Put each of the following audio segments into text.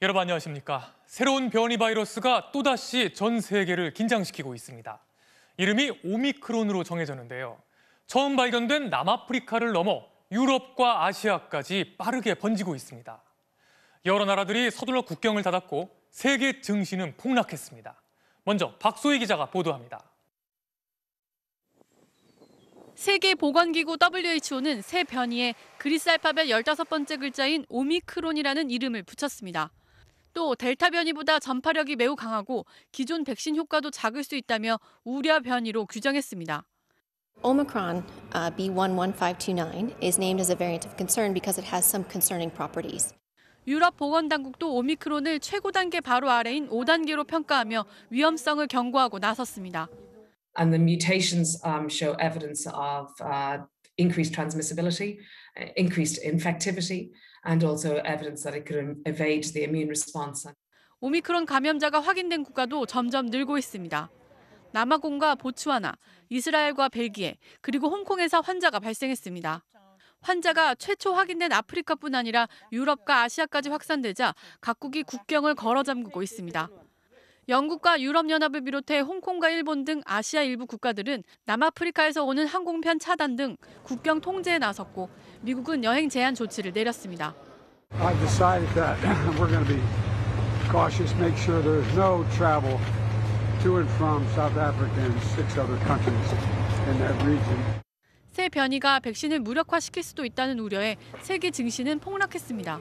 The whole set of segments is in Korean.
여러분 안녕하십니까? 새로운 변이 바이러스가 또다시 전 세계를 긴장시키고 있습니다. 이름이 오미크론으로 정해졌는데요. 처음 발견된 남아프리카를 넘어 유럽과 아시아까지 빠르게 번지고 있습니다. 여러 나라들이 서둘러 국경을 닫았고 세계 증시는 폭락했습니다. 먼저 박소희 기자가 보도합니다. 세계보건기구 WHO는 새 변이에 그리스 알파벳 15번째 글자인 오미크론이라는 이름을 붙였습니다. 또 델타 변이보다 전파력이 매우 강하고 기존 백신 효과도 작을 수 있다며 우려 변이로 규정했습니다. Omicron B11529 is named as a variant of concern because it has some concerning properties. 유럽 보건당국도 오미크론을 최고 단계 바로 아래인 5단계로 평가하며 위험성을 경고하고 나섰습니다. And the mutations show evidence of increased transmissibility, increased infectivity, and also evidence that it could evade the immune response. 오미크론 감염자가 확인된 국가도 점점 늘고 있습니다. 남아공과 보츠와나, 이스라엘과 벨기에, 그리고 홍콩에서 환자가 발생했습니다. 환자가 최초 확인된 아프리카뿐 아니라 유럽과 아시아까지 확산되자 각국이 국경을 걸어 잠그고 있습니다. 영국과 유럽연합을 비롯해 홍콩과 일본 등 아시아 일부 국가들은 남아프리카에서 오는 항공편 차단 등 국경 통제에 나섰고 미국은 여행 제한 조치를 내렸습니다. I've decided that we're going to be cautious, make sure there's no travel to and from South Africa and 6 other countries in that region. 새 변이가 백신을 무력화시킬 수도 있다는 우려에 세계 증시는 폭락했습니다.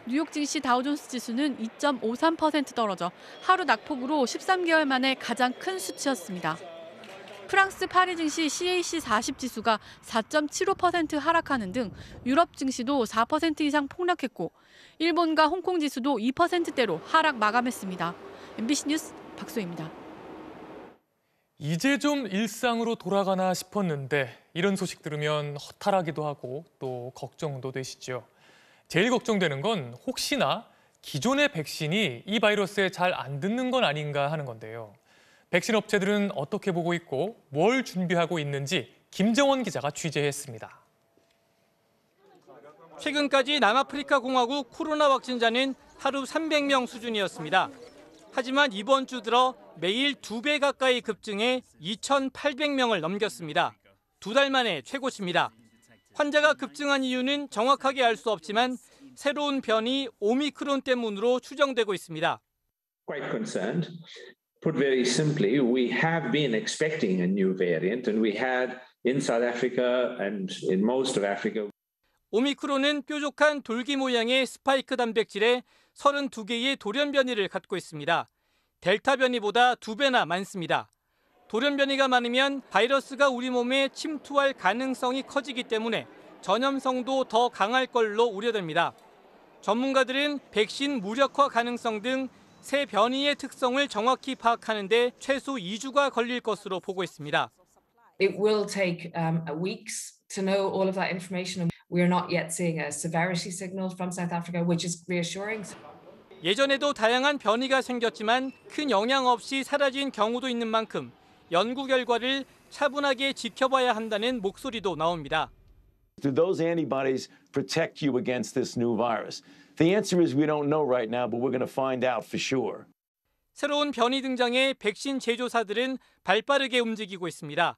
뉴욕 증시 다우존스 지수는 2.53% 떨어져 하루 낙폭으로 13개월 만에 가장 큰 수치였습니다. 프랑스 파리 증시 CAC 40 지수가 4.75% 하락하는 등 유럽 증시도 4% 이상 폭락했고 일본과 홍콩 지수도 2%대로 하락 마감했습니다. MBC 뉴스 박소희입니다. 이제 좀 일상으로 돌아가나 싶었는데 이런 소식 들으면 허탈하기도 하고 또 걱정도 되시죠. 제일 걱정되는 건 혹시나 기존의 백신이 이 바이러스에 잘 안 듣는 건 아닌가 하는 건데요. 백신 업체들은 어떻게 보고 있고 뭘 준비하고 있는지 김정원 기자가 취재했습니다. 최근까지 남아프리카 공화국 코로나 확진자는 하루 300명 수준이었습니다. 하지만 이번 주 들어 매일 2배 가까이 급증해 2,800명을 넘겼습니다. 2달 만에 최고치입니다. 환자가 급증한 이유는 정확하게 알 수 없지만 새로운 변이 오미크론 때문으로 추정되고 있습니다. Quite concerned. Put very simply, we have been expecting a new variant and we had in South Africa and in most of Africa. 오미크론은 뾰족한 돌기 모양의 스파이크 단백질에 32개의 돌연 변이를 갖고 있습니다. 델타 변이보다 2배나 많습니다. 돌연 변이가 많으면 바이러스가 우리 몸에 침투할 가능성이 커지기 때문에 전염성도 더 강할 걸로 우려됩니다. 전문가들은 백신 무력화 가능성 등 새 변이의 특성을 정확히 파악하는 데 최소 2주가 걸릴 것으로 보고 있습니다. It will take weeks to know all of that information. We are not yet seeing a severity signal from South Africa, which is reassuring. 예전에도 다양한 변이가 생겼지만 큰 영향 없이 사라진 경우도 있는 만큼 연구 결과를 차분하게 지켜봐야 한다는 목소리도 나옵니다. Do those antibodies protect you against this new virus? The answer is we don't know right now, but we're going to find out for sure. 새로운 변이 등장에 백신 제조사들은 발빠르게 움직이고 있습니다.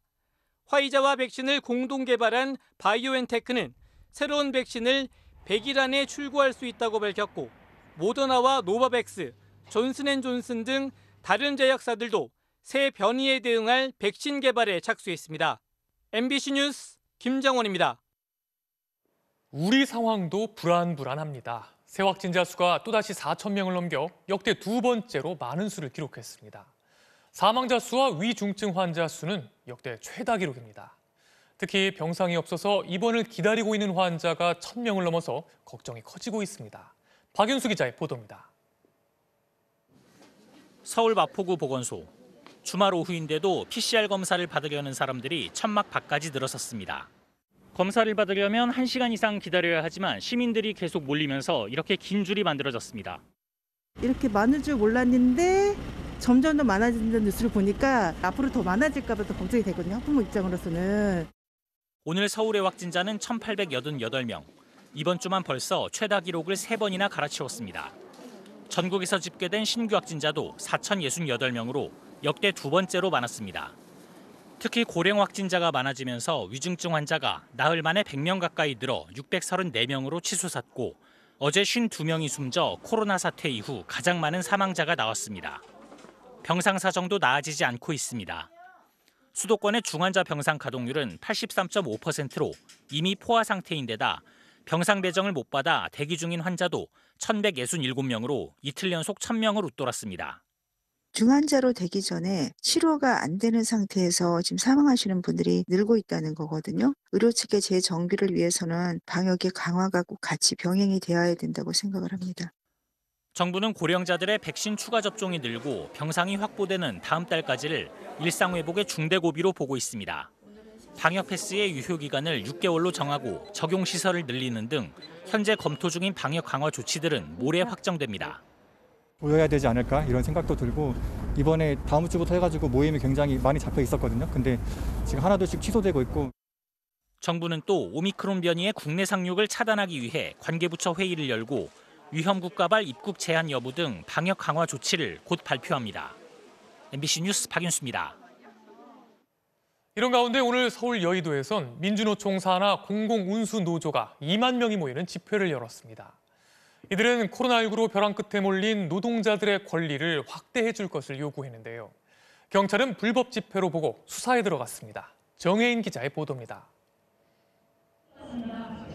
화이자와 백신을 공동 개발한 바이오엔테크는 새로운 백신을 100일 안에 출고할 수 있다고 밝혔고 모더나와 노바백스, 존슨앤존슨 등 다른 제약사들도 새 변이에 대응할 백신 개발에 착수했습니다. MBC 뉴스 김정원입니다. 우리 상황도 불안합니다. 새 확진자 수가 또다시 4,000명을 넘겨 역대 2번째로 많은 수를 기록했습니다. 사망자 수와 위중증 환자 수는 역대 최다 기록입니다. 특히 병상이 없어서 입원을 기다리고 있는 환자가 1,000명을 넘어서 걱정이 커지고 있습니다. 박윤수 기자의 보도입니다. 서울 마포구 보건소. 주말 오후인데도 PCR 검사를 받으려는 사람들이 천막 밖까지 늘어섰습니다. 검사를 받으려면 1시간 이상 기다려야 하지만 시민들이 계속 몰리면서 이렇게 긴 줄이 만들어졌습니다. 이렇게 많을 줄 몰랐는데 점점 더 많아진다는 뉴스를 보니까 앞으로 더 많아질까 봐 더 걱정이 되거든요. 학부모 입장으로서는. 오늘 서울의 확진자는 1,888명. 이번 주만 벌써 최다 기록을 3번이나 갈아치웠습니다. 전국에서 집계된 신규 확진자도 4,068명으로 역대 두 번째로 많았습니다. 특히 고령 확진자가 많아지면서 위중증 환자가 나흘 만에 100명 가까이 늘어 634명으로 치솟았고 어제 52명이 숨져 코로나 사태 이후 가장 많은 사망자가 나왔습니다. 병상 사정도 나아지지 않고 있습니다. 수도권의 중환자 병상 가동률은 83.5%로 이미 포화 상태인 데다 병상 배정을 못 받아 대기 중인 환자도 1,167명으로 이틀 연속 1,000명을 웃돌았습니다. 중환자로 되기 전에 치료가 안 되는 상태에서 지금 사망하시는 분들이 늘고 있다는 거거든요. 의료 측의 재정비를 위해서는 방역의 강화가 꼭 같이 병행이 되어야 된다고 생각을 합니다. 정부는 고령자들의 백신 추가 접종이 늘고 병상이 확보되는 다음 달까지를 일상회복의 중대고비로 보고 있습니다. 방역 패스의 유효 기간을 6개월로 정하고 적용 시설을 늘리는 등 현재 검토 중인 방역 강화 조치들은 모레 확정됩니다. 보여야 되지 않을까 이런 생각도 들고 이번에 다음 주부터 해가지고 모임이 굉장히 많이 잡혀 있었거든요. 근데 지금 하나둘씩 취소되고 있고. 정부는 또 오미크론 변이의 국내 상륙을 차단하기 위해 관계부처 회의를 열고 위험 국가발 입국 제한 여부 등 방역 강화 조치를 곧 발표합니다. MBC 뉴스 박윤수입니다. 이런 가운데 오늘 서울 여의도에선 민주노총 산하 공공운수노조가 2만 명이 모이는 집회를 열었습니다. 이들은 코로나19로 벼랑 끝에 몰린 노동자들의 권리를 확대해 줄 것을 요구했는데요. 경찰은 불법 집회로 보고 수사에 들어갔습니다. 정혜인 기자의 보도입니다.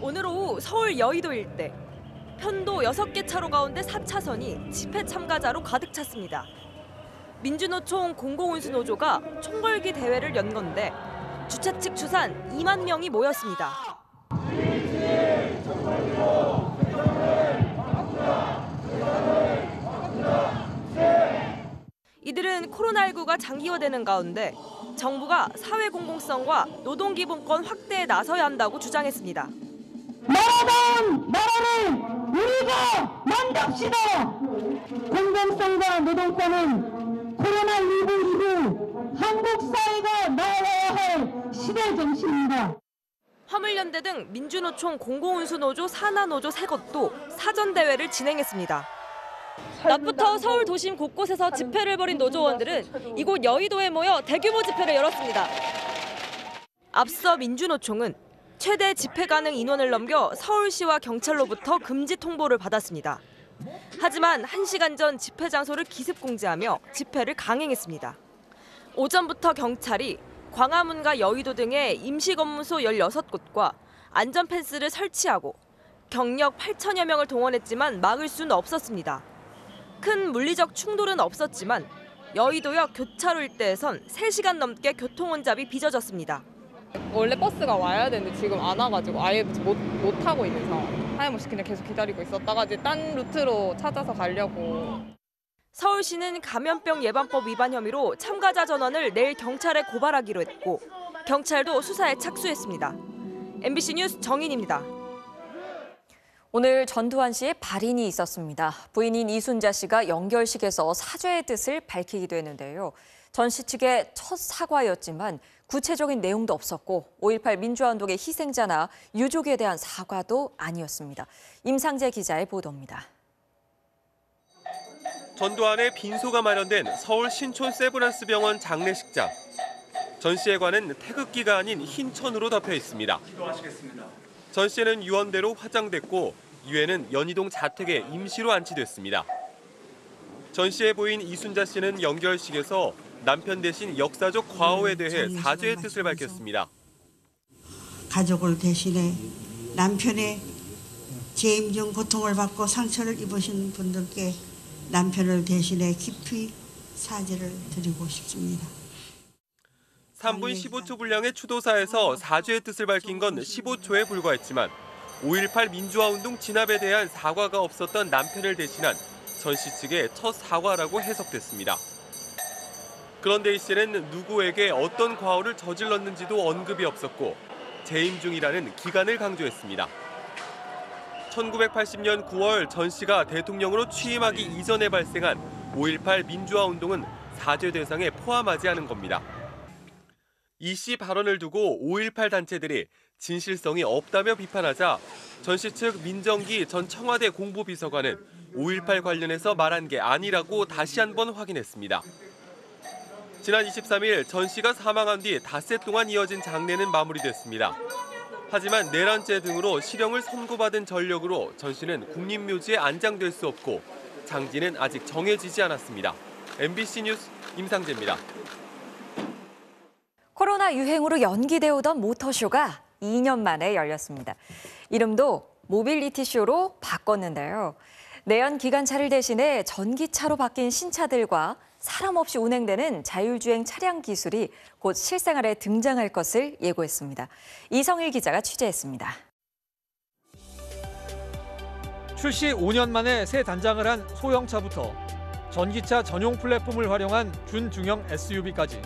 오늘 오후 서울 여의도 일대. 편도 6개 차로 가운데 4차선이 집회 참가자로 가득 찼습니다. 민주노총 공공운수노조가 총궐기 대회를 연 건데 주최 측 추산 2만 명이 모였습니다. 이들은 코로나19가 장기화되는 가운데 정부가 사회 공공성과 노동기본권 확대에 나서야 한다고 주장했습니다. 나라다운 나라를 우리가 만듭시다. 공공성과 노동권은 코로나19 이후 한국 사회가 나아가야 할 시대 정신입니다. 화물연대 등 민주노총 공공운수노조 산하노조 세 곳도 사전대회를 진행했습니다. 낮부터 서울 도심 곳곳에서 집회를 벌인 노조원들은 이곳 여의도에 모여 대규모 집회를 열었습니다. 앞서 민주노총은 최대 집회 가능 인원을 넘겨 서울시와 경찰로부터 금지 통보를 받았습니다. 하지만 1시간 전 집회 장소를 기습 공지하며 집회를 강행했습니다. 오전부터 경찰이 광화문과 여의도 등의 임시검문소 16곳과 안전펜스를 설치하고 경력 8천여 명을 동원했지만 막을 수는 없었습니다. 큰 물리적 충돌은 없었지만 여의도역 교차로 일대에선 3시간 넘게 교통혼잡이 빚어졌습니다. 원래 버스가 와야 되는데 지금 안 와가지고 아예 못 타고 있는 상황. 하염없이 그냥 계속 기다리고 있었다가 이제 딴 루트로 찾아서 가려고. 서울시는 감염병 예방법 위반 혐의로 참가자 전원을 내일 경찰에 고발하기로 했고 경찰도 수사에 착수했습니다. MBC 뉴스 정인입니다. 오늘 전두환 씨의 발인이 있었습니다. 부인인 이순자 씨가 연결식에서 사죄의 뜻을 밝히기도 했는데요. 전 씨 측의 첫 사과였지만 구체적인 내용도 없었고 5.18 민주화운동의 희생자나 유족에 대한 사과도 아니었습니다. 임상재 기자의 보도입니다. 전두환의 빈소가 마련된 서울 신촌 세브란스 병원 장례식장. 전 씨의 관은 태극기가 아닌 흰 천으로 덮여 있습니다. 전 씨는 유언대로 화장됐고 이후에는 연희동 자택에 임시로 안치됐습니다. 전 씨의 부인 이순자 씨는 연결식에서 남편 대신 역사적 과오에 대해 사죄의 뜻을 밝혔습니다. 가족을 대신해 남편의 재임 중 고통을 받고 상처를 입으신 분들께 남편을 대신해 깊이 사죄를 드리고 싶습니다. 3분 15초 분량의 추도사에서 사죄의 뜻을 밝힌 건 15초에 불과했지만 5.18 민주화운동 진압에 대한 사과가 없었던 남편을 대신한 전 씨 측의 첫 사과라고 해석됐습니다. 그런데 이 씨는 누구에게 어떤 과오를 저질렀는지도 언급이 없었고 재임 중이라는 기간을 강조했습니다. 1980년 9월 전 씨가 대통령으로 취임하기 이전에 발생한 5.18 민주화운동은 사죄 대상에 포함하지 않은 겁니다. 이 씨 발언을 두고 5.18 단체들이 진실성이 없다며 비판하자 전 씨 측 민정기 전 청와대 공보비서관은 5.18 관련해서 말한 게 아니라고 다시 한번 확인했습니다. 지난 23일 전 씨가 사망한 뒤 닷새 동안 이어진 장례는 마무리됐습니다. 하지만 내란죄 등으로 실형을 선고받은 전력으로 전 씨는 국립묘지에 안장될 수 없고 장지는 아직 정해지지 않았습니다. MBC 뉴스 임상재입니다. 코로나 유행으로 연기되어 오던 모터쇼가 2년 만에 열렸습니다. 이름도 모빌리티 쇼로 바꿨는데요. 내연 기관차를 대신해 전기차로 바뀐 신차들과 사람 없이 운행되는 자율주행 차량 기술이 곧 실생활에 등장할 것을 예고했습니다. 이성일 기자가 취재했습니다. 출시 5년 만에 새 단장을 한 소형차부터 전기차 전용 플랫폼을 활용한 준중형 SUV까지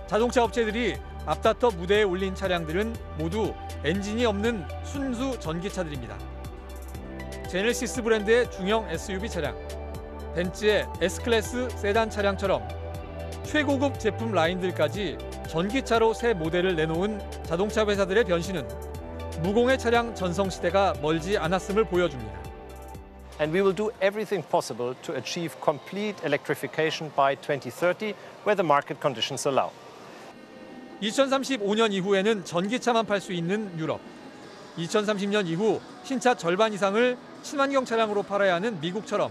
자동차 업체들이 앞다퉈 무대에 올린 차량들은 모두 엔진이 없는 순수 전기차들입니다. 제네시스 브랜드의 중형 SUV 차량, 벤츠의 S클래스 세단 차량처럼 최고급 제품 라인들까지 전기차로 새 모델을 내놓은 자동차 회사들의 변신은 무공해 차량 전성시대가 멀지 않았음을 보여줍니다. And we will do everything possible to achieve complete electrification by 2030, where the market conditions allow. 2035년 이후에는 전기차만 팔 수 있는 유럽. 2030년 이후 신차 절반 이상을 친환경 차량으로 팔아야 하는 미국처럼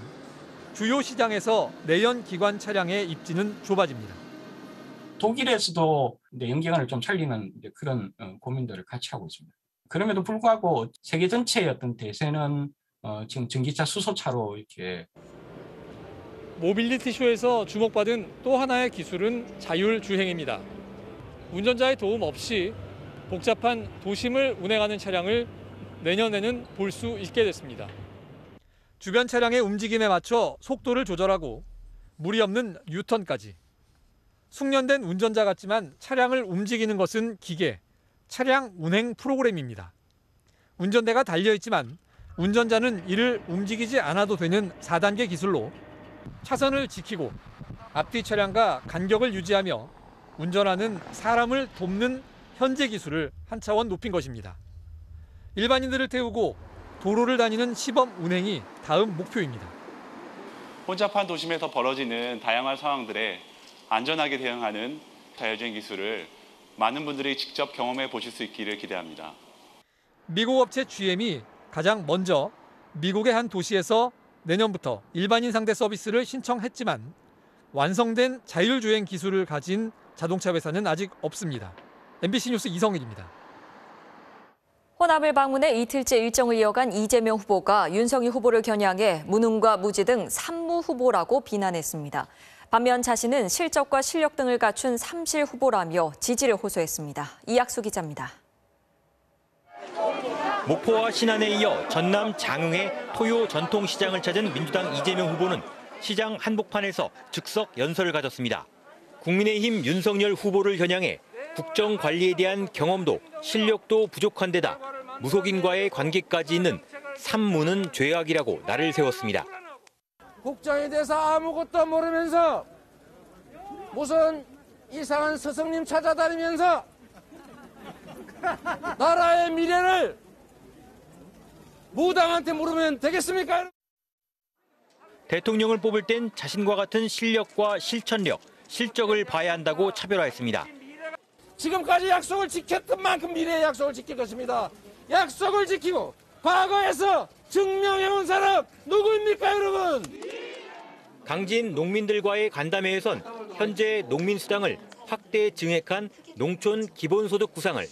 주요 시장에서 내연 기관 차량의 입지는 좁아집니다. 독일에서도 연기관을 좀 살리는 그런 고민들을 같이 하고 있습니다. 그럼에도 불구하고 세계 전체의 어떤 대세는 지금 전기차 수소차로 이렇게. 모빌리티 쇼에서 주목받은 또 하나의 기술은 자율주행입니다. 운전자의 도움 없이 복잡한 도심을 운행하는 차량을 내년에는 볼 수 있게 됐습니다. 주변 차량의 움직임에 맞춰 속도를 조절하고 무리 없는 유턴까지. 숙련된 운전자 같지만 차량을 움직이는 것은 기계, 차량 운행 프로그램입니다. 운전대가 달려있지만 운전자는 이를 움직이지 않아도 되는 4단계 기술로 차선을 지키고 앞뒤 차량과 간격을 유지하며 운전하는 사람을 돕는 현재 기술을 한 차원 높인 것입니다. 일반인들을 태우고 도로를 다니는 시범 운행이 다음 목표입니다. 혼잡한 도심에서 벌어지는 다양한 상황들에 안전하게 대응하는 자율주행 기술을 많은 분들이 직접 경험해 보실 수 있기를 기대합니다. 미국 업체 GM이 가장 먼저 미국의 한 도시에서 내년부터 일반인 상대 서비스를 신청했지만 완성된 자율주행 기술을 가진 자동차 회사는 아직 없습니다. MBC 뉴스 이성일입니다. 호남을 방문해 이틀째 일정을 이어간 이재명 후보가 윤석열 후보를 겨냥해 무능과 무지 등 삼무 후보라고 비난했습니다. 반면 자신은 실적과 실력 등을 갖춘 삼실 후보라며 지지를 호소했습니다. 이학수 기자입니다. 목포와 신안에 이어 전남 장흥의 토요 전통시장을 찾은 민주당 이재명 후보는 시장 한복판에서 즉석 연설을 가졌습니다. 국민의힘 윤석열 후보를 겨냥해 국정관리에 대한 경험도 실력도 부족한 데다 무속인과의 관계까지 있는 삼무는 죄악이라고 날을 세웠습니다. 국정에 대해서 아무것도 모르면서 무슨 이상한 스승님 찾아다니면서 나라의 미래를 무당한테 물으면 되겠습니까? 대통령을 뽑을 땐 자신과 같은 실력과 실천력, 실적을 봐야 한다고 차별화했습니다. 지금까지 약속을 지켰던 만큼 미래의 약속을 지킬 것입니다. 약속을 지키고 과거에서 증명해온 사람 누구입니까, 여러분? 강진 농민들과의 간담회에선 현재 농민수당을 확대 증액한 농촌 기본소득 구상을,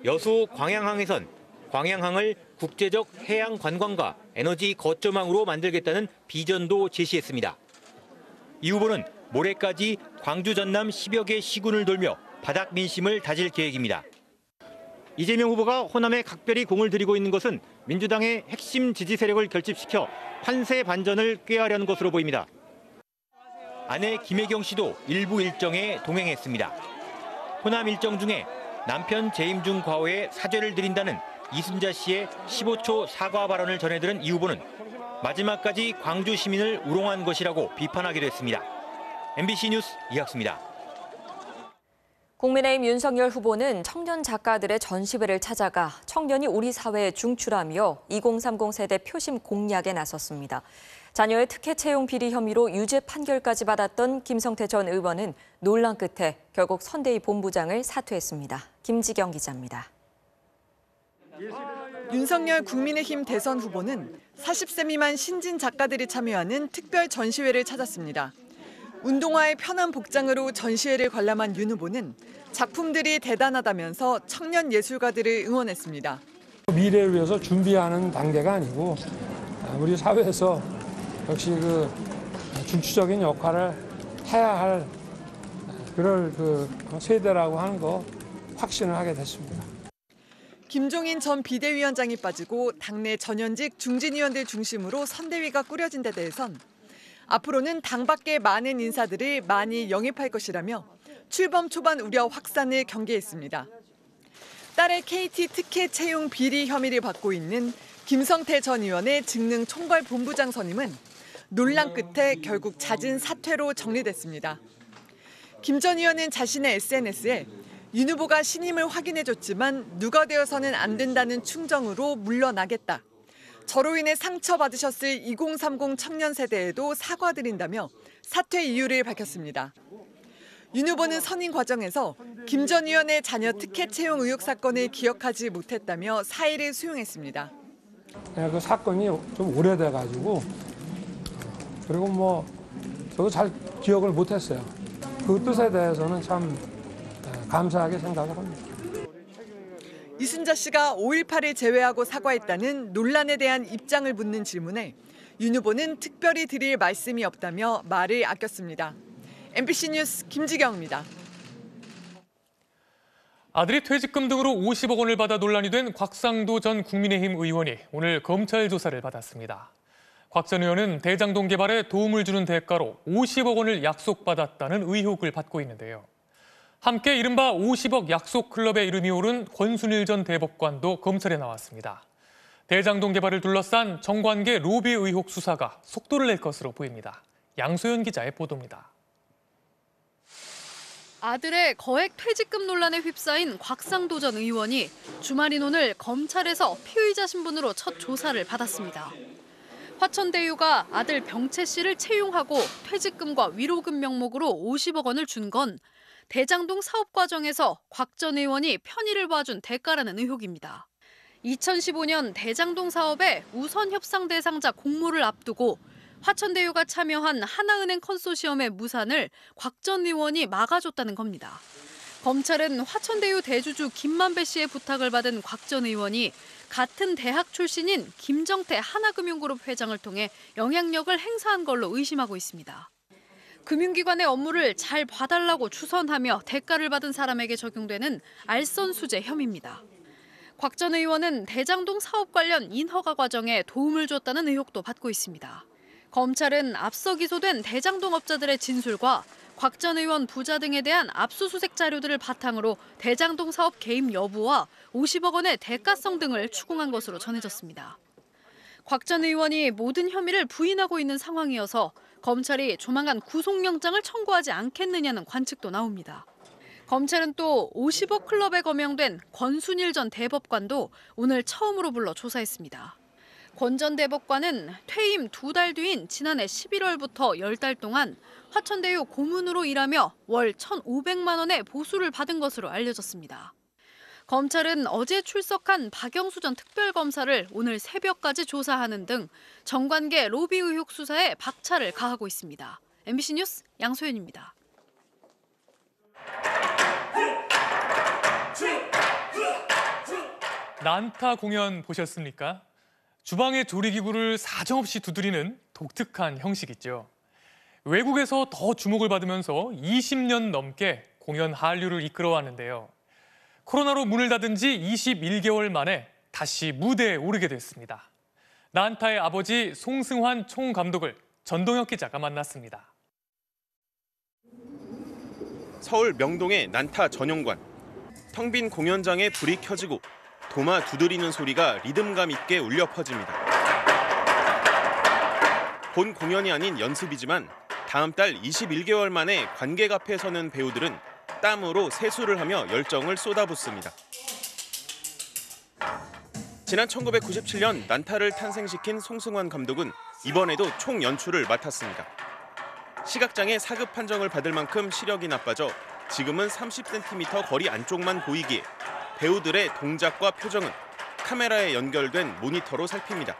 여수 광양항에선 광양항을 국제적 해양 관광과 에너지 거점항으로 만들겠다는 비전도 제시했습니다. 이 후보는 모레까지 광주 전남 10여 개 시군을 돌며 바닥 민심을 다질 계획입니다. 이재명 후보가 호남에 각별히 공을 들이고 있는 것은 민주당의 핵심 지지 세력을 결집시켜 판세 반전을 꾀하려는 것으로 보입니다. 아내 김혜경 씨도 일부 일정에 동행했습니다. 호남 일정 중에 남편 재임 중 과오에 사죄를 드린다는 이순자 씨의 15초 사과 발언을 전해들은 이 후보는 마지막까지 광주 시민을 우롱한 것이라고 비판하기도 했습니다. MBC 뉴스 이학수입니다. 국민의힘 윤석열 후보는 청년 작가들의 전시회를 찾아가 청년이 우리 사회에 중추라며 2030 세대 표심 공략에 나섰습니다. 자녀의 특혜 채용 비리 혐의로 유죄 판결까지 받았던 김성태 전 의원은 논란 끝에 결국 선대위 본부장을 사퇴했습니다. 김지경 기자입니다. 윤석열 국민의힘 대선 후보는 40세 미만 신진 작가들이 참여하는 특별 전시회를 찾았습니다. 운동화의 편한 복장으로 전시회를 관람한 윤 후보는 작품들이 대단하다면서 청년 예술가들을 응원했습니다. 미래를 위해서 준비하는 단계가 아니고 우리 사회에서 역시 그 중추적인 역할을 해야 할 그럴 그 세대라고 하는 거 확신을 하게 됐습니다. 김종인 전 비대위원장이 빠지고 당내 전현직 중진위원들 중심으로 선대위가 꾸려진 데 대해선 앞으로는 당 밖의 많은 인사들을 많이 영입할 것이라며 출범 초반 우려 확산을 경계했습니다. 딸의 KT 특혜 채용 비리 혐의를 받고 있는 김성태 전 의원의 직능 총괄 본부장 선임은 논란 끝에 결국 잦은 사퇴로 정리됐습니다. 김 전 의원은 자신의 SNS에 윤 후보가 신임을 확인해줬지만 누가 되어서는 안 된다는 충정으로 물러나겠다. 저로 인해 상처받으셨을 2030 청년 세대에도 사과드린다며 사퇴 이유를 밝혔습니다. 윤 후보는 선임 과정에서 김 전 의원의 자녀 특혜 채용 의혹 사건을 기억하지 못했다며 사의를 수용했습니다. 그 사건이 좀 오래돼가지고 그리고 저도 잘 기억을 못했어요. 그 뜻에 대해서는 참 감사하게 생각을 합니다. 이순자 씨가 5.18을 제외하고 사과했다는 논란에 대한 입장을 묻는 질문에 윤 후보는 특별히 드릴 말씀이 없다며 말을 아꼈습니다. MBC 뉴스 김지경입니다. 아들이 퇴직금 등으로 50억 원을 받아 논란이 된 곽상도 전 국민의힘 의원이 오늘 검찰 조사를 받았습니다. 곽 전 의원은 대장동 개발에 도움을 주는 대가로 50억 원을 약속받았다는 의혹을 받고 있는데요. 함께 이른바 50억 약속 클럽에 이름이 오른 권순일 전 대법관도 검찰에 나왔습니다. 대장동 개발을 둘러싼 정관계 로비 의혹 수사가 속도를 낼 것으로 보입니다. 양소연 기자의 보도입니다. 아들의 거액 퇴직금 논란에 휩싸인 곽상도 전 의원이 주말인 오늘 검찰에서 피의자 신분으로 첫 조사를 받았습니다. 화천대유가 아들 병채 씨를 채용하고 퇴직금과 위로금 명목으로 50억 원을 준 건 대장동 사업 과정에서 곽 전 의원이 편의를 봐준 대가라는 의혹입니다. 2015년 대장동 사업의 우선 협상 대상자 공모를 앞두고 화천대유가 참여한 하나은행 컨소시엄의 무산을 곽 전 의원이 막아줬다는 겁니다. 검찰은 화천대유 대주주 김만배 씨의 부탁을 받은 곽 전 의원이 같은 대학 출신인 김정태 하나금융그룹 회장을 통해 영향력을 행사한 걸로 의심하고 있습니다. 금융기관의 업무를 잘 봐달라고 추선하며 대가를 받은 사람에게 적용되는 알선수재 혐의입니다. 곽 전 의원은 대장동 사업 관련 인허가 과정에 도움을 줬다는 의혹도 받고 있습니다. 검찰은 앞서 기소된 대장동 업자들의 진술과 곽 전 의원 부자 등에 대한 압수수색 자료들을 바탕으로 대장동 사업 개입 여부와 50억 원의 대가성 등을 추궁한 것으로 전해졌습니다. 곽 전 의원이 모든 혐의를 부인하고 있는 상황이어서 검찰이 조만간 구속영장을 청구하지 않겠느냐는 관측도 나옵니다. 검찰은 또 50억 클럽에 거명된 권순일 전 대법관도 오늘 처음으로 불러 조사했습니다. 권 전 대법관은 퇴임 2달 뒤인 지난해 11월부터 10달 동안 화천대유 고문으로 일하며 월 1,500만 원의 보수를 받은 것으로 알려졌습니다. 검찰은 어제 출석한 박영수 전 특별검사를 오늘 새벽까지 조사하는 등 정관계 로비 의혹 수사에 박차를 가하고 있습니다. MBC 뉴스 양소연입니다. 난타 공연 보셨습니까? 주방의 조리기구를 사정없이 두드리는 독특한 형식이죠. 외국에서 더 주목을 받으면서 20년 넘게 공연 한류를 이끌어왔는데요. 코로나로 문을 닫은 지 21개월 만에 다시 무대에 오르게 됐습니다. 난타의 아버지 송승환 총감독을 전동혁 기자가 만났습니다. 서울 명동의 난타 전용관. 텅 빈 공연장에 불이 켜지고 도마 두드리는 소리가 리듬감 있게 울려 퍼집니다. 본 공연이 아닌 연습이지만 다음 달 21개월 만에 관객 앞에 서는 배우들은 땀으로 세수를 하며 열정을 쏟아붓습니다. 지난 1997년 난타를 탄생시킨 송승환 감독은 이번에도 총 연출을 맡았습니다. 시각장애 4급 판정을 받을 만큼 시력이 나빠져 지금은 30cm 거리 안쪽만 보이기에 배우들의 동작과 표정은 카메라에 연결된 모니터로 살핍니다.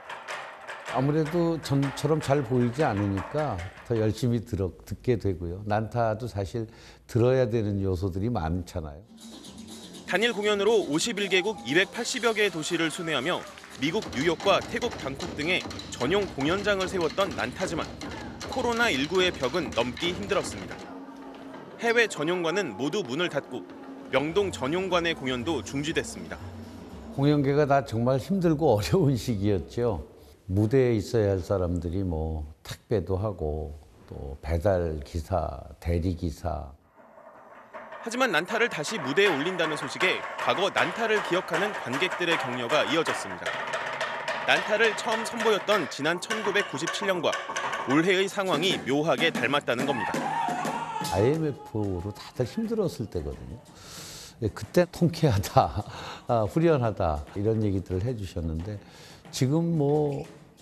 아무래도 전처럼 잘 보이지 않으니까 더 열심히 듣게 되고요. 난타도 사실 들어야 되는 요소들이 많잖아요. 단일 공연으로 51개국 280여 개의 도시를 순회하며 미국 뉴욕과 태국 방콕 등의 전용 공연장을 세웠던 난타지만 코로나19의 벽은 넘기 힘들었습니다. 해외 전용관은 모두 문을 닫고 명동 전용관의 공연도 중지됐습니다. 공연계가 다 정말 힘들고 어려운 시기였죠. 무대에 있어야 할 사람들이 택배도 하고 또 배달 기사, 대리 기사. 하지만 난타를 다시 무대에 올린다는 소식에 과거 난타를 기억하는 관객들의 격려가 이어졌습니다. 난타를 처음 선보였던 지난 1997년과 올해의 상황이 묘하게 닮았다는 겁니다. IMF로 다들 힘들었을 때거든요. 그때 통쾌하다, 후련하다 이런 얘기들을 해주셨는데 지금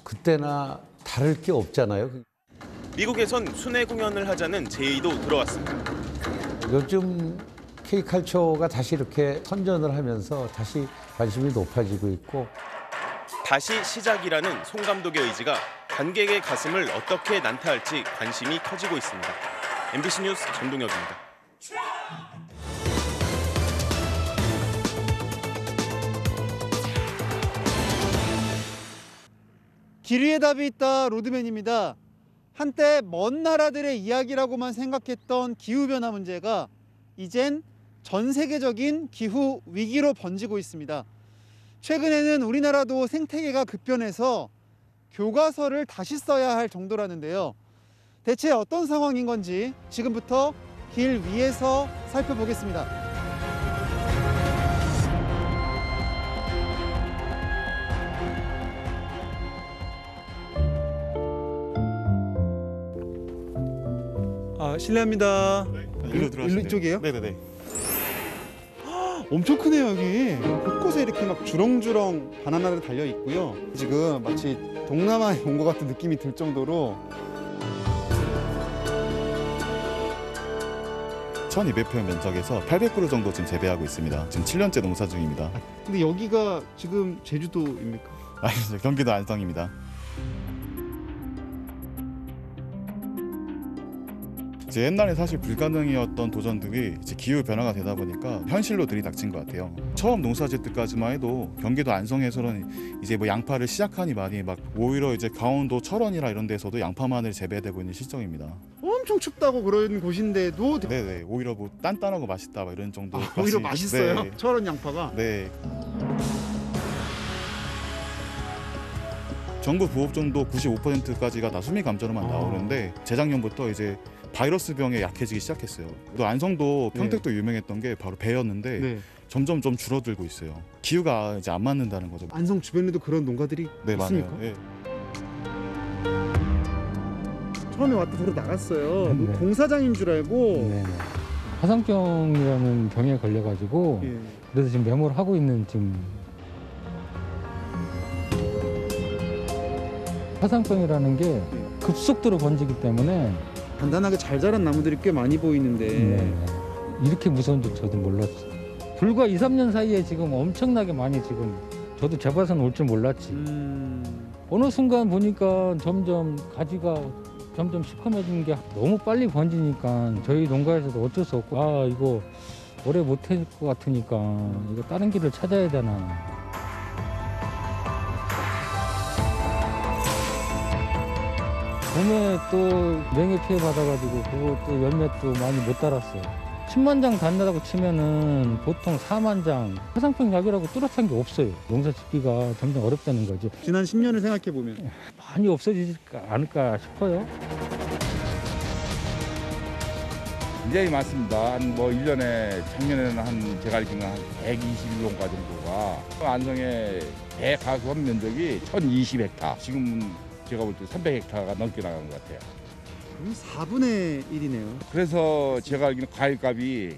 그때나 다를 게 없잖아요. 미국에선 순회 공연을 하자는 제의도 들어왔습니다. 요즘 K컬처가 다시 이렇게 선전을 하면서 다시 관심이 높아지고 있고 다시 시작이라는 송 감독의 의지가 관객의 가슴을 어떻게 난타할지 관심이 커지고 있습니다. MBC 뉴스 전동혁입니다. 길 위에 답이 있다 로드맨입니다. 한때 먼 나라들의 이야기라고만 생각했던 기후변화 문제가 이젠 전 세계적인 기후 위기로 번지고 있습니다. 최근에는 우리나라도 생태계가 급변해서 교과서를 다시 써야 할 정도라는데요. 대체 어떤 상황인 건지 지금부터 길 위에서 살펴보겠습니다. 실례합니다. 일로 들어가시면 일로 쪽이에요? 네네네. 엄청 크네요 여기. 곳곳에 이렇게 막 주렁주렁 바나나가 달려 있고요. 지금 마치 동남아에 온 것 같은 느낌이 들 정도로 1200평 면적에서 800그루 정도 지금 재배하고 있습니다. 지금 7년째 농사 중입니다. 근데 여기가 지금 제주도입니까? 아니죠, 경기도 안성입니다. 이제 옛날에 사실 불가능이었던 도전들이 이제 기후 변화가 되다 보니까 현실로 들이닥친 것 같아요. 처음 농사질 때까지만 해도 경기도 안성에서는 이제 양파를 시작하니 많이 오히려 이제 강원도 철원이라 이런 데서도 양파만을 재배되고 있는 실정입니다. 엄청 춥다고 그런 곳인데도 네네, 오히려 단단하고 맛있다 이런 정도. 오히려 맛있어요? 네. 철원 양파가? 네. 전국 부업종도 95%까지가 다 수미 감전으로만 나오는데 재작년부터 이제 바이러스 병에 약해지기 시작했어요. 또 안성도 평택도 유명했던 게 바로 배였는데 점점 좀 줄어들고 있어요. 기후가 이제 안 맞는다는 거죠. 안성 주변에도 그런 농가들이 있습니까? 많아요. 네. 처음에 왔다 도로 나갔어요. 공사장인 줄 알고. 화상병이라는 병에 걸려가지고 그래서 지금 메모를 하고 있는 지금 화상병이라는 게 급속도로 번지기 때문에 단단하게 잘 자란 나무들이 꽤 많이 보이는데 이렇게 무서운 줄 저도 몰랐어요. 불과 2, 3년 사이에 지금 엄청나게 많이 지금 저도 재봐서는 올 줄 몰랐지. 어느 순간 보니까 점점 가지가 점점 시커매진 게 너무 빨리 번지니까 저희 농가에서도 어쩔 수 없고 이거 오래 못할 것 같으니까 이거 다른 길을 찾아야 되나. 봄에 또 맹해 피해 받아가지고 그것도 열매 또 많이 못 달았어요. 10만 장 단다고 치면은 보통 4만 장 화상병 약이라고 뚜렷한 게 없어요. 농사 짓기가 점점 어렵다는 거죠. 지난 10년을 생각해 보면 많이 없어지지 않을까 싶어요. 굉장히 많습니다. 1년에 작년에는 제가 알기로는 한 121농가 정도가 안성의 배 가수원 면적이 1020헥타. 지금은 제가 볼 때 300헥타가 넘게 나간 것 같아요. 그럼 4분의 1이네요. 그래서 제가 알기로는 과일값이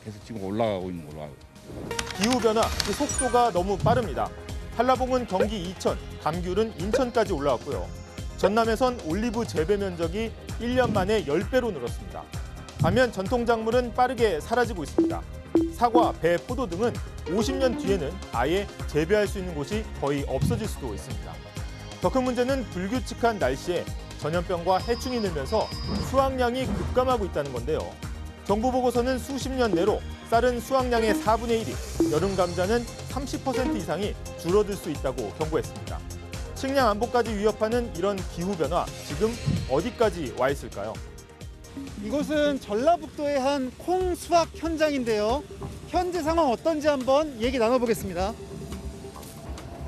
계속 지금 올라가고 있는 걸로 알고 있습니다. 기후변화 그 속도가 너무 빠릅니다. 한라봉은 경기 이천, 감귤은 인천까지 올라왔고요. 전남에선 올리브 재배 면적이 1년 만에 10배로 늘었습니다. 반면 전통 작물은 빠르게 사라지고 있습니다. 사과, 배, 포도 등은 50년 뒤에는 아예 재배할 수 있는 곳이 거의 없어질 수도 있습니다. 더 큰 문제는 불규칙한 날씨에 전염병과 해충이 늘면서 수확량이 급감하고 있다는 건데요. 정부 보고서는 수십 년 내로 쌀은 수확량의 4분의 1이, 여름 감자는 30% 이상이 줄어들 수 있다고 경고했습니다. 식량 안보까지 위협하는 이런 기후변화, 지금 어디까지 와 있을까요? 이곳은 전라북도의 한 콩 수확 현장인데요. 현재 상황 어떤지 한번 얘기 나눠보겠습니다.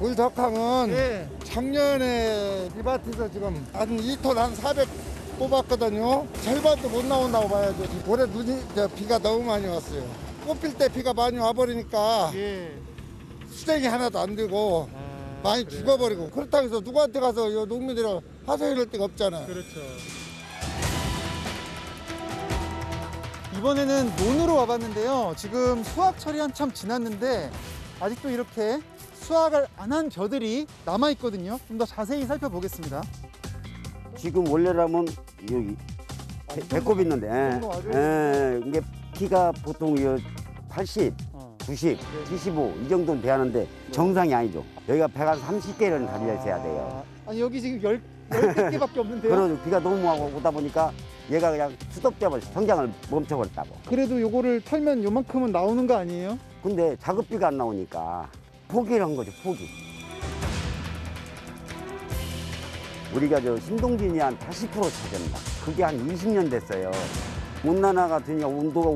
우리 덕항은 작년에 이 밭에서 지금 한 2톤 한 400 뽑았거든요. 절반도 못 나온다고 봐야죠. 올해 비가 너무 많이 왔어요. 뽑힐 때 비가 많이 와버리니까 수확이 하나도 안 되고 많이 죽어버리고, 그렇다고 해서 누구한테 가서 농민들이 하소연할 데가 없잖아요. 그렇죠. 이번에는 논으로 와봤는데요. 지금 수확 처리 한참 지났는데 아직도 이렇게 수확을 안 한 벼들이 남아있거든요. 좀 더 자세히 살펴보겠습니다. 지금 원래라면 여기 배꼽 있는데, 이게 키가 보통 80, 90, 75 이 정도는 돼야하는데 정상이 아니죠. 여기가 배가 30개를 달려 있어야 돼요. 아니 여기 지금 10개 밖에 없는데요. 그러죠. 비가 너무 오다 보니까 얘가 그냥 수덕돼버렸어. 성장을 멈춰버렸다고. 그래도 요거를 털면 요만큼은 나오는 거 아니에요? 근데 작업비가 안 나오니까 포기를 한 거죠. 포기. 우리가 신동진이 한 80% 차지합니다. 그게 한 20년 됐어요. 온난화가 되니까 온도가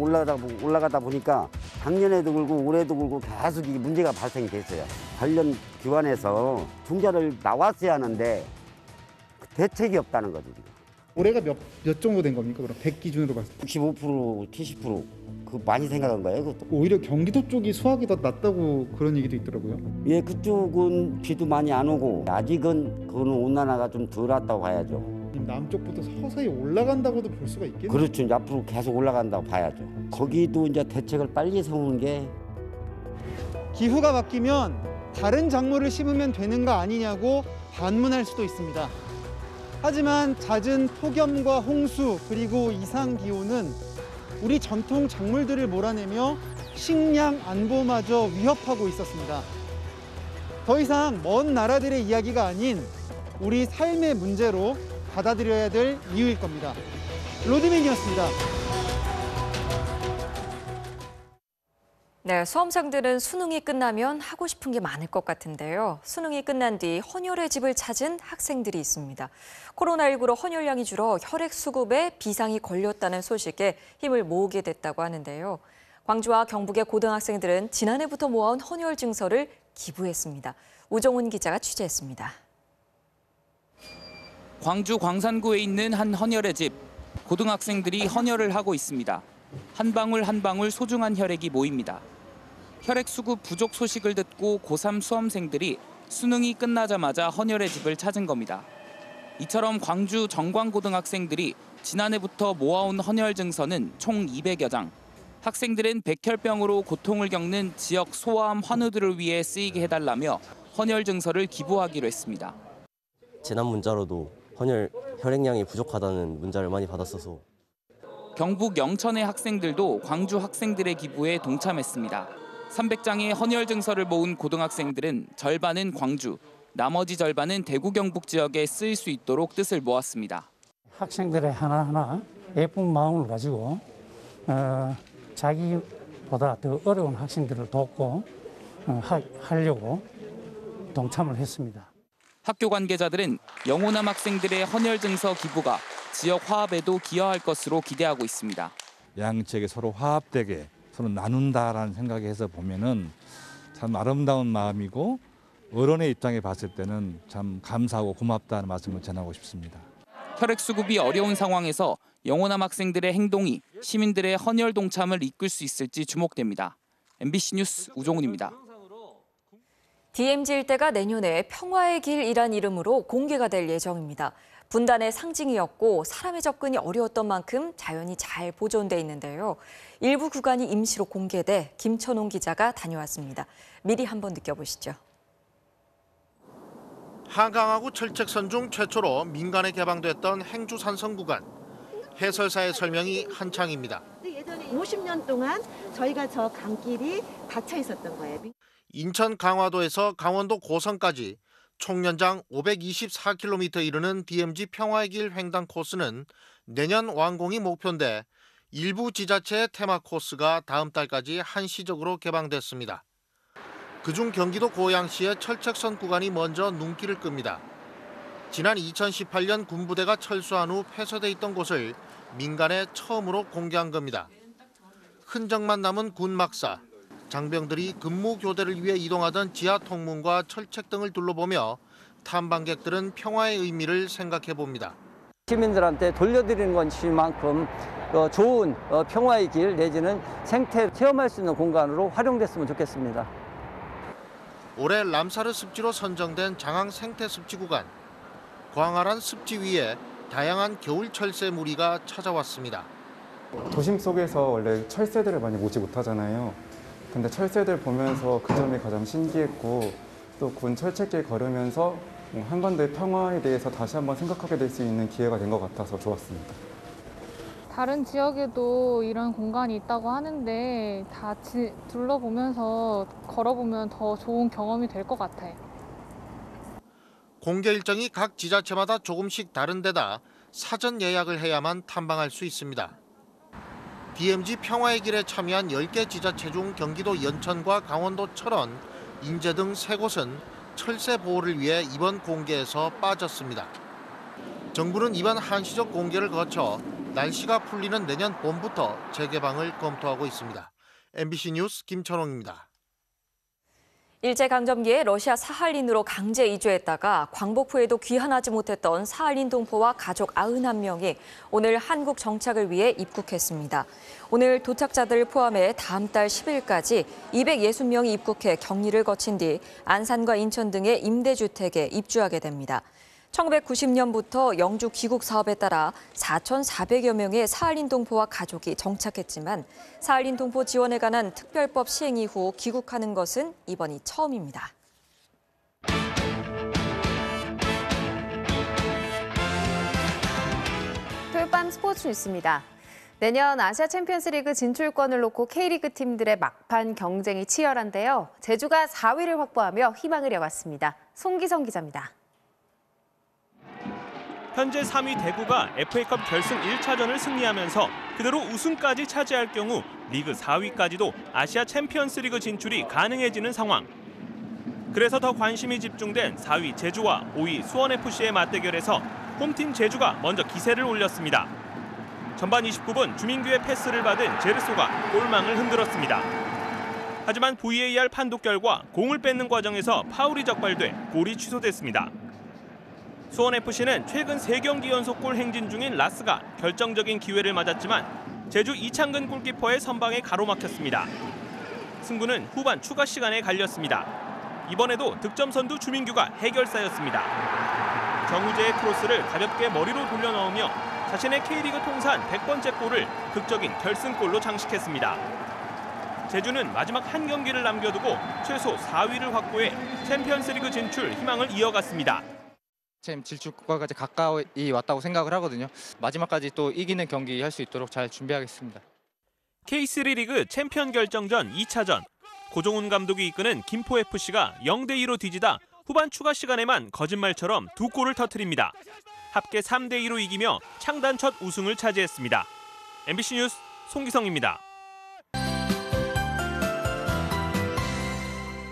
올라가다 보니까 작년에도 그렇고 올해도 그렇고 계속 이게 문제가 발생이 됐어요. 관련 기관에서 중재를 나왔어야 하는데 대책이 없다는 거죠. 올해가 몇 정도 된 겁니까? 그럼 100 기준으로 봤을 때 65%, 70% 그 많이 생각한 거예요. 그것도. 오히려 경기도 쪽이 수확이 더 낫다고 그런 얘기도 있더라고요. 예, 그쪽은 비도 많이 안 오고 아직은 그거는 온난화가 좀 덜 왔다고 봐야죠. 남쪽부터 서서히 올라간다고도 볼 수가 있겠네요. 그렇죠. 이제 앞으로 계속 올라간다고 봐야죠. 거기도 이제 대책을 빨리 세우는 게. 기후가 바뀌면 다른 작물을 심으면 되는 거 아니냐고 반문할 수도 있습니다. 하지만 잦은 폭염과 홍수 그리고 이상 기온은 우리 전통 작물들을 몰아내며 식량 안보마저 위협하고 있었습니다. 더 이상 먼 나라들의 이야기가 아닌 우리 삶의 문제로 받아들여야 될 이유일 겁니다. 로드맨이었습니다. 네, 수험생들은 수능이 끝나면 하고 싶은 게 많을 것 같은데요. 수능이 끝난 뒤 헌혈의 집을 찾은 학생들이 있습니다. 코로나19로 헌혈량이 줄어 혈액 수급에 비상이 걸렸다는 소식에 힘을 모으게 됐다고 하는데요. 광주와 경북의 고등학생들은 지난해부터 모아온 헌혈 증서를 기부했습니다. 우정훈 기자가 취재했습니다. 광주 광산구에 있는 한 헌혈의 집. 고등학생들이 헌혈을 하고 있습니다. 한 방울 한 방울 소중한 혈액이 모입니다. 혈액 수급 부족 소식을 듣고 고3 수험생들이 수능이 끝나자마자 헌혈의 집을 찾은 겁니다. 이처럼 광주 정광고등학생들이 지난해부터 모아온 헌혈 증서는 총 200여 장. 학생들은 백혈병으로 고통을 겪는 지역 소아암 환우들을 위해 쓰이게 해달라며 헌혈 증서를 기부하기로 했습니다. 지난 문자로도 혈액량이 부족하다는 문자를 많이 받았어서. 경북 영천의 학생들도 광주 학생들의 기부에 동참했습니다. 300장의 헌혈 증서를 모은 고등학생들은 절반은 광주, 나머지 절반은 대구 경북 지역에 쓰일 수 있도록 뜻을 모았습니다. 학생들의 하나하나 예쁜 마음을 가지고 자기보다 더 어려운 학생들을 돕고 하려고 동참을 했습니다. 학교 관계자들은 영호남 학생들의 헌혈 증서 기부가 지역 화합에도 기여할 것으로 기대하고 있습니다. 양측에 서로 화합되게 서로 나눈다라는 생각에서 보면은 참 아름다운 마음이고 어른의 입장에 봤을 때는 참 감사하고 고맙다는 말씀을 전하고 싶습니다. 혈액 수급이 어려운 상황에서 영호남 학생들의 행동이 시민들의 헌혈 동참을 이끌 수 있을지 주목됩니다. MBC 뉴스 우종훈입니다. DMZ 일대가 내년에 평화의 길이란 이름으로 공개가 될 예정입니다. 분단의 상징이었고 사람의 접근이 어려웠던 만큼 자연이 잘 보존돼 있는데요. 일부 구간이 임시로 공개돼 김천홍 기자가 다녀왔습니다. 미리 한번 느껴보시죠. 한강하고 철책선 중 최초로 민간에 개방됐던 행주산성 구간. 해설사의 설명이 한창입니다. 예전에 50년 동안 저희가 저 강길이 닫혀 있었던 거예요. 인천 강화도에서 강원도 고성까지 총 연장 524km 이르는 DMZ 평화의 길 횡단 코스는 내년 완공이 목표인데 일부 지자체의 테마 코스가 다음 달까지 한시적으로 개방됐습니다. 그중 경기도 고양시의 철책선 구간이 먼저 눈길을 끕니다. 지난 2018년 군부대가 철수한 후 폐쇄돼 있던 곳을 민간에 처음으로 공개한 겁니다. 흔적만 남은 군막사, 장병들이 근무 교대를 위해 이동하던 지하 통문과 철책 등을 둘러보며 탐방객들은 평화의 의미를 생각해 봅니다. 시민들한테 돌려드리는 것만큼 좋은 평화의 길 내지는 생태 체험할 수 있는 공간으로 활용됐으면 좋겠습니다. 올해 람사르 습지로 선정된 장항 생태 습지 구간. 광활한 습지 위에 다양한 겨울 철새 무리가 찾아왔습니다. 도심 속에서 원래 철새들을 많이 보지 못하잖아요. 근데 철새들 보면서 그 점이 가장 신기했고 또 군 철책길 걸으면서 한반도의 평화에 대해서 다시 한번 생각하게 될 수 있는 기회가 된 것 같아서 좋았습니다. 다른 지역에도 이런 공간이 있다고 하는데 다 둘러보면서 걸어보면 더 좋은 경험이 될 것 같아요. 공개 일정이 각 지자체마다 조금씩 다른 데다 사전 예약을 해야만 탐방할 수 있습니다. DMZ 평화의 길에 참여한 10개 지자체 중 경기도 연천과 강원도 철원, 인제 등 3곳은 철새 보호를 위해 이번 공개에서 빠졌습니다. 정부는 이번 한시적 공개를 거쳐 날씨가 풀리는 내년 봄부터 재개방을 검토하고 있습니다. MBC 뉴스 김천홍입니다. 일제강점기에 러시아 사할린으로 강제 이주했다가 광복 후에도 귀환하지 못했던 사할린 동포와 가족 91명이 오늘 한국 정착을 위해 입국했습니다. 오늘 도착자들 포함해 다음 달 10일까지 260명이 입국해 격리를 거친 뒤 안산과 인천 등의 임대주택에 입주하게 됩니다. 1990년부터 영주 귀국 사업에 따라 4,400여 명의 사할린 동포와 가족이 정착했지만 사할린 동포 지원에 관한 특별법 시행 이후 귀국하는 것은 이번이 처음입니다. 토요일 밤 스포츠 뉴스입니다. 내년 아시아 챔피언스리그 진출권을 놓고 K리그 팀들의 막판 경쟁이 치열한데요. 제주가 4위를 확보하며 희망을 이어갔습니다. 송기성 기자입니다. 현재 3위 대구가 FA컵 결승 1차전을 승리하면서 그대로 우승까지 차지할 경우 리그 4위까지도 아시아 챔피언스리그 진출이 가능해지는 상황. 그래서 더 관심이 집중된 4위 제주와 5위 수원FC의 맞대결에서 홈팀 제주가 먼저 기세를 올렸습니다. 전반 29분 주민규의 패스를 받은 제르소가 골망을 흔들었습니다. 하지만 VAR 판독 결과 공을 뺏는 과정에서 파울이 적발돼 골이 취소됐습니다. 수원FC는 최근 3경기 연속골 행진 중인 라스가 결정적인 기회를 맞았지만 제주 이창근 골키퍼의 선방에 가로막혔습니다. 승부는 후반 추가 시간에 갈렸습니다. 이번에도 득점 선두 주민규가 해결사였습니다. 정우재의 크로스를 가볍게 머리로 돌려 넣으며 자신의 K리그 통산 100번째 골을 극적인 결승골로 장식했습니다. 제주는 마지막 한 경기를 남겨두고 최소 4위를 확보해 챔피언스리그 진출 희망을 이어갔습니다. 진출까지 가까이 왔다고 생각을 하거든요. 마지막까지 또 이기는 경기 할 수 있도록 잘 준비하겠습니다. K3 리그 챔피언 결정전 2차전. 고종훈 감독이 이끄는 김포FC가 0대2로 뒤지다 후반 추가 시간에만 거짓말처럼 2골을 터뜨립니다. 합계 3대2로 이기며 창단 첫 우승을 차지했습니다. MBC 뉴스 송기성입니다.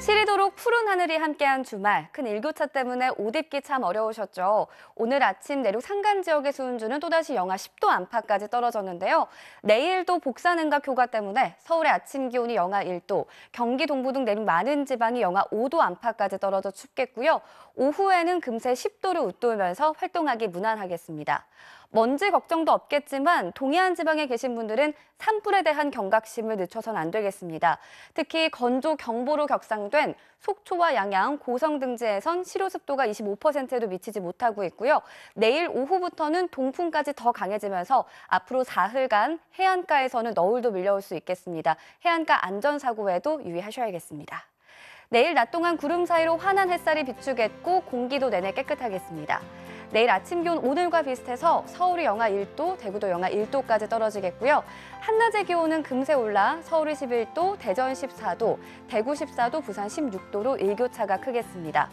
시리도록 푸른 하늘이 함께한 주말, 큰 일교차 때문에 옷 입기 참 어려우셨죠. 오늘 아침 내륙 산간 지역의 수온주는 또다시 영하 10도 안팎까지 떨어졌는데요. 내일도 복사능각 효과 때문에 서울의 아침 기온이 영하 1도, 경기 동부 등 내륙 많은 지방이 영하 5도 안팎까지 떨어져 춥겠고요. 오후에는 금세 10도를 웃돌면서 활동하기 무난하겠습니다. 먼지 걱정도 없겠지만 동해안 지방에 계신 분들은 산불에 대한 경각심을 늦춰선 안 되겠습니다. 특히 건조 경보로 격상된 속초와 양양, 고성 등지에선 실효 습도가 25%에도 미치지 못하고 있고요. 내일 오후부터는 동풍까지 더 강해지면서 앞으로 사흘간 해안가에서는 너울도 밀려올 수 있겠습니다. 해안가 안전사고에도 유의하셔야겠습니다. 내일 낮 동안 구름 사이로 환한 햇살이 비추겠고 공기도 내내 깨끗하겠습니다. 내일 아침 기온 오늘과 비슷해서 서울이 영하 1도, 대구도 영하 1도까지 떨어지겠고요. 한낮의 기온은 금세 올라 서울이 11도, 대전 14도, 대구 14도, 부산 16도로 일교차가 크겠습니다.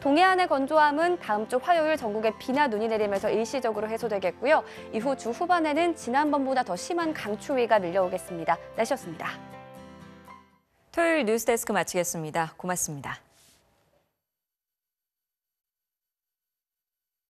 동해안의 건조함은 다음 주 화요일 전국에 비나 눈이 내리면서 일시적으로 해소되겠고요. 이후 주 후반에는 지난번보다 더 심한 강추위가 밀려오겠습니다. 날씨였습니다. 토요일 뉴스데스크 마치겠습니다. 고맙습니다.